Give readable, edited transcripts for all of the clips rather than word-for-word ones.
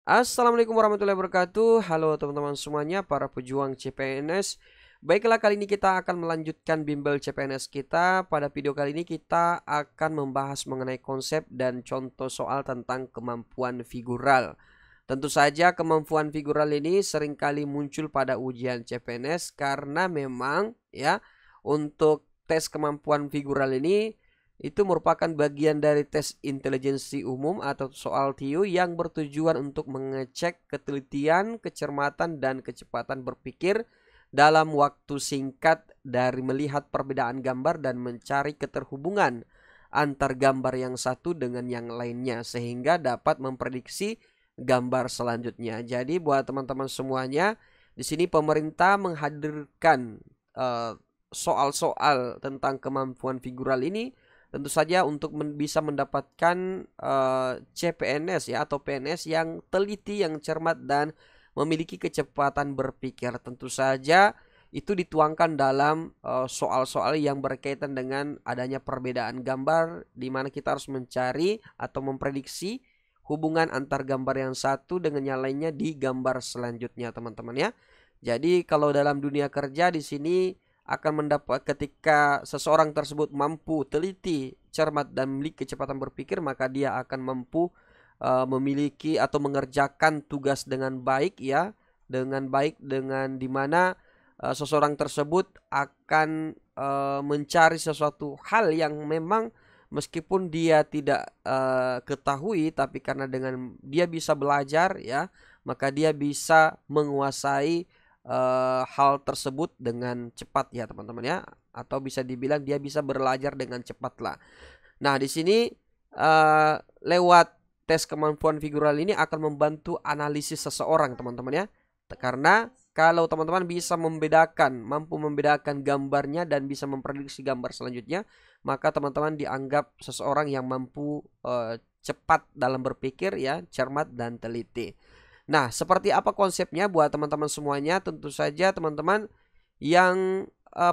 Assalamualaikum warahmatullahi wabarakatuh. Halo teman-teman semuanya, para pejuang CPNS. Baiklah, kali ini kita akan melanjutkan bimbel CPNS kita. Pada video kali ini kita akan membahas mengenai konsep dan contoh soal tentang kemampuan figural. Tentu saja kemampuan figural ini seringkali muncul pada ujian CPNS karena memang ya, untuk tes kemampuan figural ini itu merupakan bagian dari tes intelijensi umum atau soal TIU yang bertujuan untuk mengecek ketelitian, kecermatan, dan kecepatan berpikir dalam waktu singkat dari melihat perbedaan gambar dan mencari keterhubungan antar gambar yang satu dengan yang lainnya sehingga dapat memprediksi gambar selanjutnya. Jadi buat teman-teman semuanya, di sini pemerintah menghadirkan soal-soal tentang kemampuan figural ini tentu saja untuk bisa mendapatkan CPNS ya atau PNS yang teliti, yang cermat dan memiliki kecepatan berpikir. Tentu saja itu dituangkan dalam soal-soal yang berkaitan dengan adanya perbedaan gambar, di mana kita harus mencari atau memprediksi hubungan antar gambar yang satu dengan yang lainnya di gambar selanjutnya, teman-teman ya. Jadi kalau dalam dunia kerja di sini akan mendapat ketika seseorang tersebut mampu teliti, cermat dan memiliki kecepatan berpikir, maka dia akan mampu memiliki atau mengerjakan tugas dengan baik ya, dengan dimana seseorang tersebut akan mencari sesuatu hal yang memang meskipun dia tidak ketahui, tapi karena dengan dia bisa belajar ya, maka dia bisa menguasai hal tersebut dengan cepat ya teman-teman ya, atau bisa dibilang dia bisa belajar dengan cepat lah. Nah di sini lewat tes kemampuan figural ini akan membantu analisis seseorang teman-teman ya, karena kalau teman-teman bisa mampu membedakan gambarnya dan bisa memprediksi gambar selanjutnya, maka teman-teman dianggap seseorang yang mampu cepat dalam berpikir ya, cermat dan teliti. Nah, seperti apa konsepnya buat teman-teman semuanya? Tentu saja teman-teman yang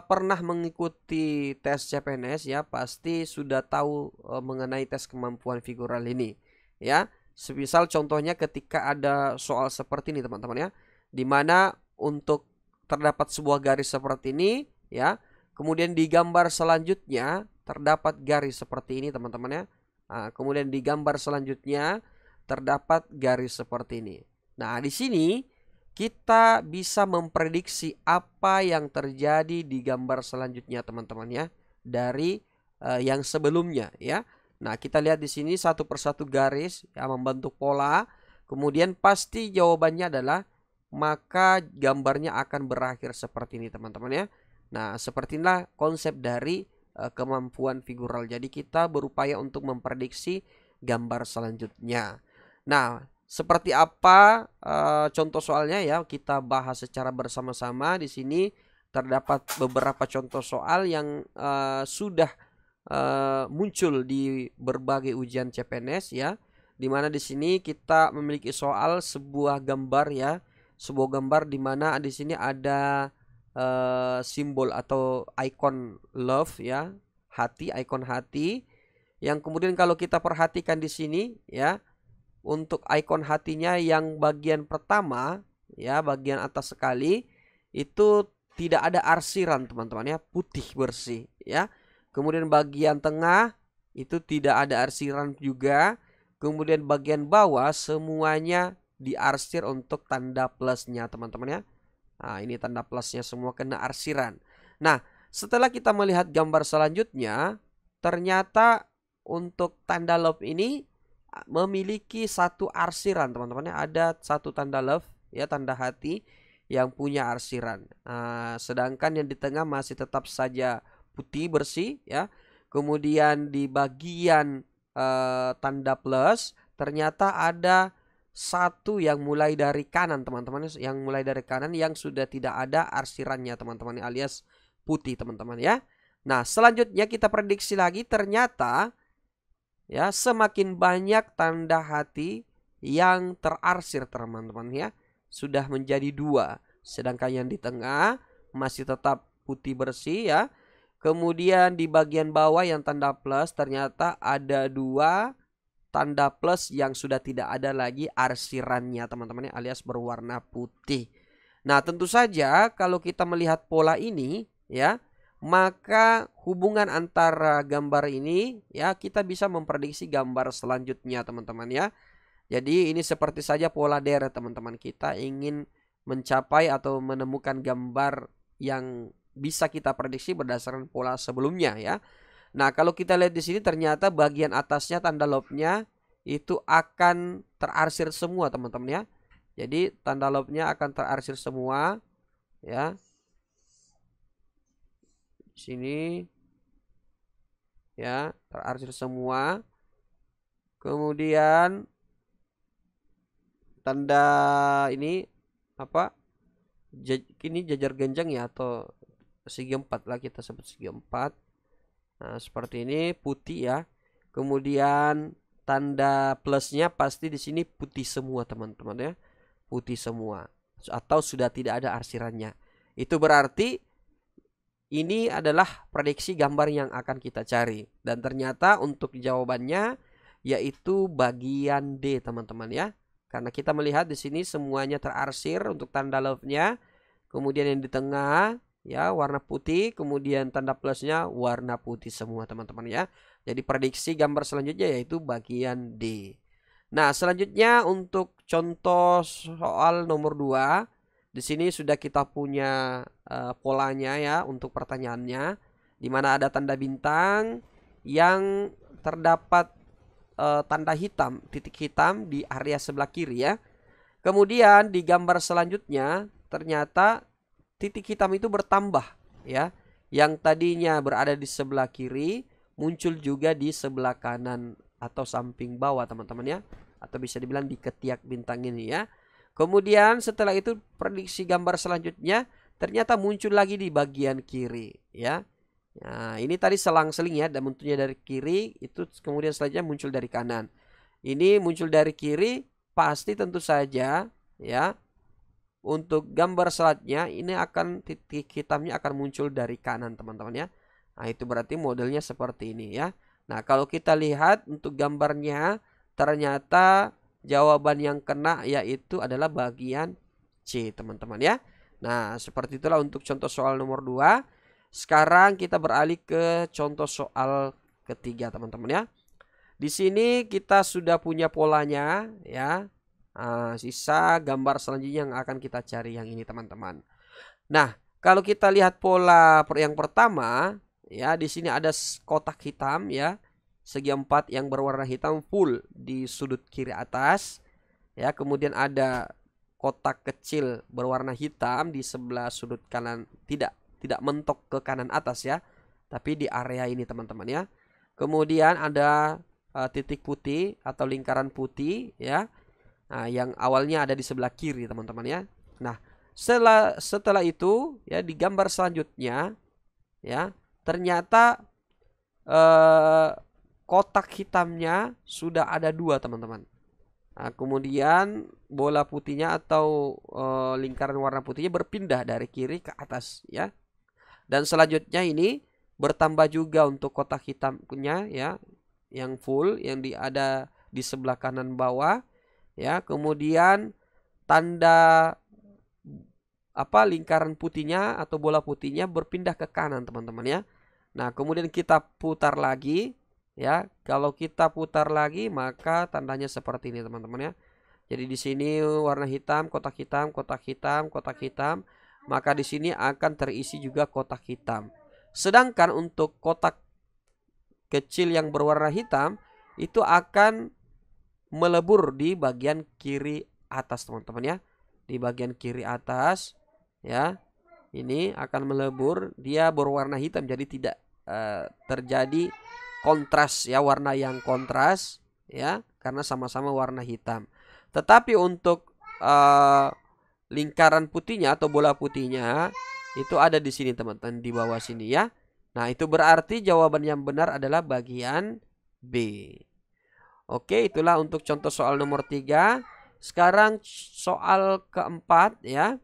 pernah mengikuti tes CPNS ya pasti sudah tahu mengenai tes kemampuan figural ini ya. Semisal contohnya ketika ada soal seperti ini teman-teman ya, dimana untuk terdapat sebuah garis seperti ini ya, kemudian di gambar selanjutnya terdapat garis seperti ini teman-teman ya. Nah, kemudian di gambar selanjutnya terdapat garis seperti ini. Nah, di sini kita bisa memprediksi apa yang terjadi di gambar selanjutnya teman-teman ya, dari yang sebelumnya ya. Nah, kita lihat di sini satu persatu garis yang membentuk pola. Kemudian pasti jawabannya adalah maka gambarnya akan berakhir seperti ini teman-teman ya. Nah, seperti inilah konsep dari kemampuan figural. Jadi kita berupaya untuk memprediksi gambar selanjutnya. Nah, seperti apa contoh soalnya ya, kita bahas secara bersama-sama. Di sini terdapat beberapa contoh soal yang sudah muncul di berbagai ujian CPNS ya. Dimana di sini kita memiliki soal sebuah gambar ya, sebuah gambar di mana di sini ada simbol atau icon love ya, hati, icon hati. Yang kemudian kalau kita perhatikan di sini ya, untuk icon hatinya yang bagian pertama ya, bagian atas sekali itu tidak ada arsiran teman-teman ya, putih bersih ya. Kemudian bagian tengah itu tidak ada arsiran juga. Kemudian bagian bawah semuanya diarsir untuk tanda plusnya teman-teman ya. Nah, ini tanda plusnya semua kena arsiran. Nah, setelah kita melihat gambar selanjutnya, ternyata untuk tanda love ini memiliki satu arsiran teman-teman ya. Ada satu tanda love ya, tanda hati yang punya arsiran. Sedangkan yang di tengah masih tetap saja putih bersih ya. Kemudian di bagian tanda plus ternyata ada satu yang mulai dari kanan teman-teman, yang mulai dari kanan yang sudah tidak ada arsirannya teman-teman, alias putih teman-teman ya. Nah, selanjutnya kita prediksi lagi, ternyata ya semakin banyak tanda hati yang terarsir teman-teman ya, sudah menjadi dua. Sedangkan yang di tengah masih tetap putih bersih ya. Kemudian di bagian bawah yang tanda plus ternyata ada dua tanda plus yang sudah tidak ada lagi arsirannya teman-teman ya, alias berwarna putih. Nah, tentu saja kalau kita melihat pola ini ya, maka hubungan antara gambar ini ya, kita bisa memprediksi gambar selanjutnya teman-teman ya. Jadi ini seperti saja pola deret teman-teman, kita ingin mencapai atau menemukan gambar yang bisa kita prediksi berdasarkan pola sebelumnya ya. Nah, kalau kita lihat di sini ternyata bagian atasnya tanda lobnya itu akan terarsir semua teman-teman ya. Jadi tanda lobnya akan terarsir semua ya. Di sini ya, terarsir semua. Kemudian tanda ini apa? Ini jajar genjang ya, atau segi 4 lah, kita sebut segi 4. Nah, seperti ini putih ya. Kemudian tanda plusnya pasti di sini putih semua teman-teman ya. Putih semua atau sudah tidak ada arsirannya. Itu berarti ini adalah prediksi gambar yang akan kita cari. Dan ternyata untuk jawabannya yaitu bagian D teman-teman ya. Karena kita melihat di sini semuanya terarsir untuk tanda love-nya. Kemudian yang di tengah ya warna putih, kemudian tanda plusnya warna putih semua teman-teman ya. Jadi prediksi gambar selanjutnya yaitu bagian D. Nah, selanjutnya untuk contoh soal nomor 2, di sini sudah kita punya polanya ya untuk pertanyaannya, di mana ada tanda bintang yang terdapat tanda hitam, titik hitam di area sebelah kiri ya. Kemudian di gambar selanjutnya ternyata titik hitam itu bertambah ya. Yang tadinya berada di sebelah kiri muncul juga di sebelah kanan atau samping bawah teman-teman ya, atau bisa dibilang di ketiak bintang ini ya. Kemudian setelah itu prediksi gambar selanjutnya ternyata muncul lagi di bagian kiri ya. Nah, ini tadi selang-seling ya, dan munculnya dari kiri, itu kemudian selanjutnya muncul dari kanan. Ini muncul dari kiri, pasti tentu saja ya. Untuk gambar selanjutnya ini akan titik hitamnya akan muncul dari kanan teman-teman ya. Nah, itu berarti modelnya seperti ini ya. Nah, kalau kita lihat untuk gambarnya ternyata jawaban yang kena yaitu adalah bagian C teman-teman ya. Nah, seperti itulah untuk contoh soal nomor 2. Sekarang kita beralih ke contoh soal ketiga teman-teman ya. Di sini kita sudah punya polanya ya. Nah, sisa gambar selanjutnya yang akan kita cari yang ini teman-teman. Nah, kalau kita lihat pola yang pertama ya, di sini ada kotak hitam ya, segi 4 yang berwarna hitam full di sudut kiri atas ya. Kemudian ada kotak kecil berwarna hitam di sebelah sudut kanan, tidak mentok ke kanan atas ya, tapi di area ini teman-teman ya. Kemudian ada titik putih atau lingkaran putih ya. Nah, yang awalnya ada di sebelah kiri teman-teman ya. Nah, setelah itu ya, di gambar selanjutnya ya, ternyata kotak hitamnya sudah ada 2 teman-teman. Nah, kemudian bola putihnya atau lingkaran warna putihnya berpindah dari kiri ke atas ya. Dan selanjutnya ini bertambah juga untuk kotak hitamnya ya, yang full yang ada di sebelah kanan bawah ya. Kemudian tanda lingkaran putihnya atau bola putihnya berpindah ke kanan teman-teman ya. Nah, kemudian kita putar lagi ya. Kalau kita putar lagi maka tandanya seperti ini teman-teman ya. Jadi di sini warna hitam, kotak hitam, kotak hitam, kotak hitam, maka di sini akan terisi juga kotak hitam. Sedangkan untuk kotak kecil yang berwarna hitam itu akan melebur di bagian kiri atas teman-teman ya. Di bagian kiri atas ya, ini akan melebur, dia berwarna hitam, jadi tidak terjadi kontras ya, warna yang kontras ya, karena sama-sama warna hitam. Tetapi untuk lingkaran putihnya atau bola putihnya itu ada di sini teman-teman, di bawah sini ya. Nah, itu berarti jawaban yang benar adalah bagian B. Oke, itulah untuk contoh soal nomor 3. Sekarang soal keempat ya.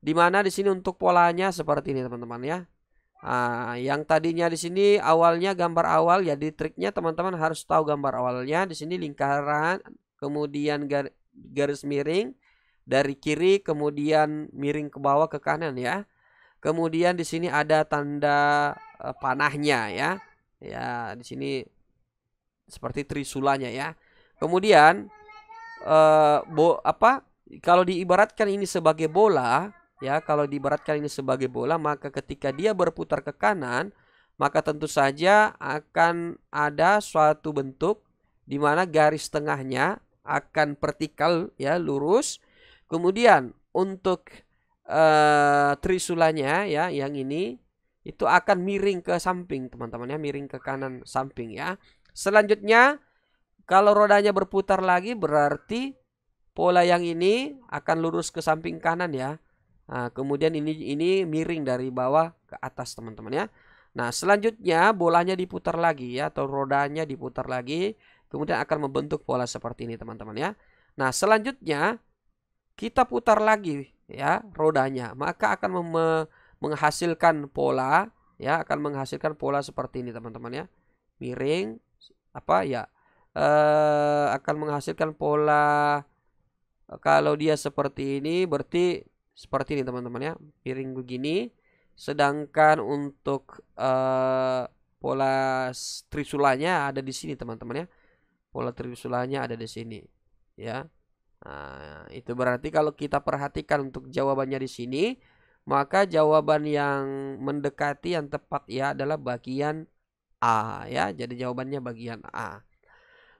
Dimana di sini untuk polanya seperti ini teman-teman ya. Nah, yang tadinya di sini awalnya gambar awal, jadi triknya teman-teman harus tahu gambar awalnya. Di sini lingkaran, kemudian garis miring dari kiri, kemudian miring ke bawah ke kanan ya. Kemudian di sini ada tanda panahnya ya. Ya, di sini seperti trisulanya ya. Kemudian kalau diibaratkan ini sebagai bola ya, kalau diibaratkan ini sebagai bola, maka ketika dia berputar ke kanan, maka tentu saja akan ada suatu bentuk di mana garis tengahnya akan vertikal ya, lurus. Kemudian untuk trisulanya ya, yang ini itu akan miring ke samping teman-teman ya, miring ke kanan samping ya. Selanjutnya kalau rodanya berputar lagi berarti pola yang ini akan lurus ke samping kanan ya. Nah, kemudian ini miring dari bawah ke atas teman-teman ya. Nah, selanjutnya bolanya diputar lagi ya, atau rodanya diputar lagi, kemudian akan membentuk pola seperti ini teman-teman ya. Nah, selanjutnya kita putar lagi ya rodanya, maka akan menghasilkan pola ya, akan menghasilkan pola seperti ini teman-teman ya. Miring akan menghasilkan pola. Kalau dia seperti ini berarti seperti ini teman-teman ya, miring begini. Sedangkan untuk pola trisulanya ada di sini teman-teman ya. Pola trisulanya ada di sini ya. Nah, itu berarti kalau kita perhatikan untuk jawabannya di sini, maka jawaban yang mendekati yang tepat ya adalah bagian A ya. Jadi jawabannya bagian A.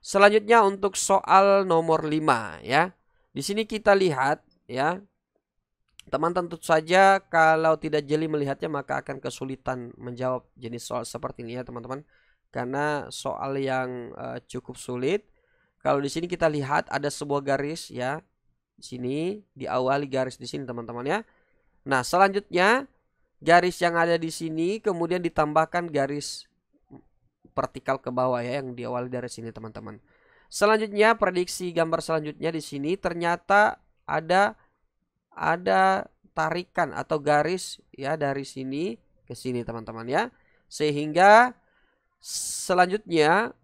Selanjutnya untuk soal nomor 5 ya. Di sini kita lihat ya. Teman tentu saja kalau tidak jeli melihatnya maka akan kesulitan menjawab jenis soal seperti ini ya teman-teman. Karena soal yang cukup sulit. Kalau di sini kita lihat ada sebuah garis ya. Di sini diawali garis di sini teman-teman ya. Nah, selanjutnya garis yang ada di sini kemudian ditambahkan garis vertikal ke bawah ya, yang diawali dari sini teman-teman. Selanjutnya prediksi gambar selanjutnya di sini ternyata ada tarikan atau garis ya dari sini ke sini teman-teman ya. Sehingga selanjutnya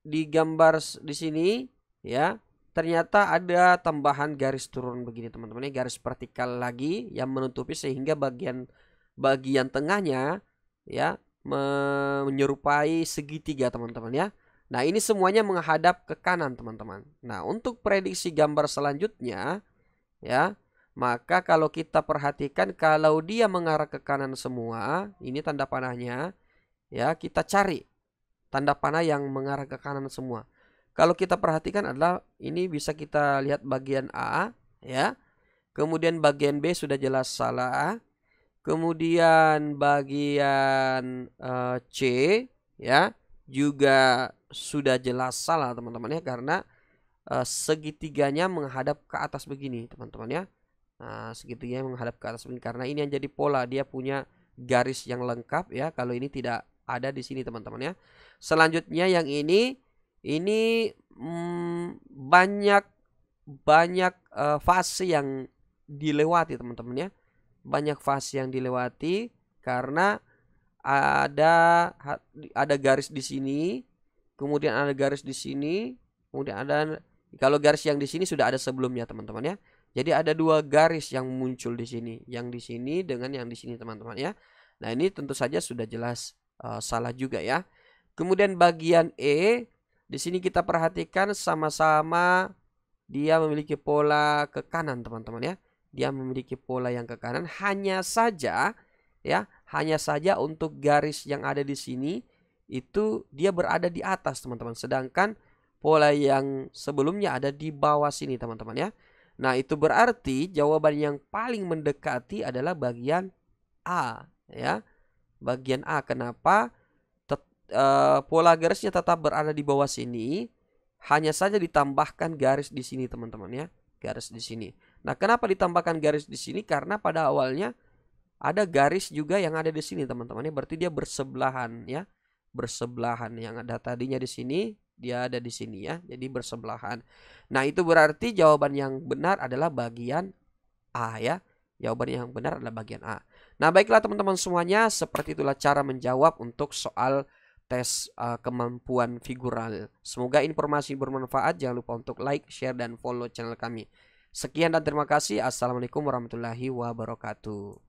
di gambar di sini ya, ternyata ada tambahan garis turun begini teman-teman ya, garis vertikal lagi yang menutupi sehingga bagian tengahnya ya menyerupai segitiga teman-teman ya. Nah, ini semuanya menghadap ke kanan teman-teman. Nah, untuk prediksi gambar selanjutnya ya, maka kalau kita perhatikan kalau dia mengarah ke kanan semua, ini tanda panahnya ya, kita cari tanda panah yang mengarah ke kanan semua. Kalau kita perhatikan adalah ini bisa kita lihat bagian A ya. Kemudian bagian B sudah jelas salah. Kemudian bagian C ya juga sudah jelas salah teman-teman ya, karena segitiganya menghadap ke atas begini teman-teman ya. Nah, segitiganya menghadap ke atas begini karena ini yang jadi pola, dia punya garis yang lengkap ya. Kalau ini tidak ada di sini teman-teman ya. Selanjutnya yang ini banyak fase yang dilewati teman-teman ya. Banyak fase yang dilewati karena ada garis di sini, kemudian ada garis di sini, kemudian kalau garis yang di sini sudah ada sebelumnya teman-teman ya. Jadi ada dua garis yang muncul di sini, yang di sini dengan yang di sini teman-teman ya. Nah, ini tentu saja sudah jelas salah juga ya. Kemudian bagian E di sini kita perhatikan sama-sama dia memiliki pola ke kanan teman-teman ya. Dia memiliki pola yang ke kanan, hanya saja untuk garis yang ada di sini itu dia berada di atas teman-teman, sedangkan pola yang sebelumnya ada di bawah sini teman-teman ya. Nah, itu berarti jawaban yang paling mendekati adalah bagian A ya. Bagian A. Kenapa? Pola garisnya tetap berada di bawah sini, hanya saja ditambahkan garis di sini teman-teman ya. Garis di sini. Nah, kenapa ditambahkan garis di sini? Karena pada awalnya ada garis juga yang ada di sini teman-teman ya. Berarti dia bersebelahan ya. Bersebelahan, yang ada tadinya di sini dia ada di sini ya. Jadi bersebelahan. Nah, itu berarti jawaban yang benar adalah bagian A ya. Jawaban yang benar adalah bagian A. Nah, baiklah teman-teman semuanya, seperti itulah cara menjawab untuk soal tes kemampuan figural. Semoga informasi bermanfaat. Jangan lupa untuk like, share, dan follow channel kami. Sekian dan terima kasih. Assalamualaikum warahmatullahi wabarakatuh.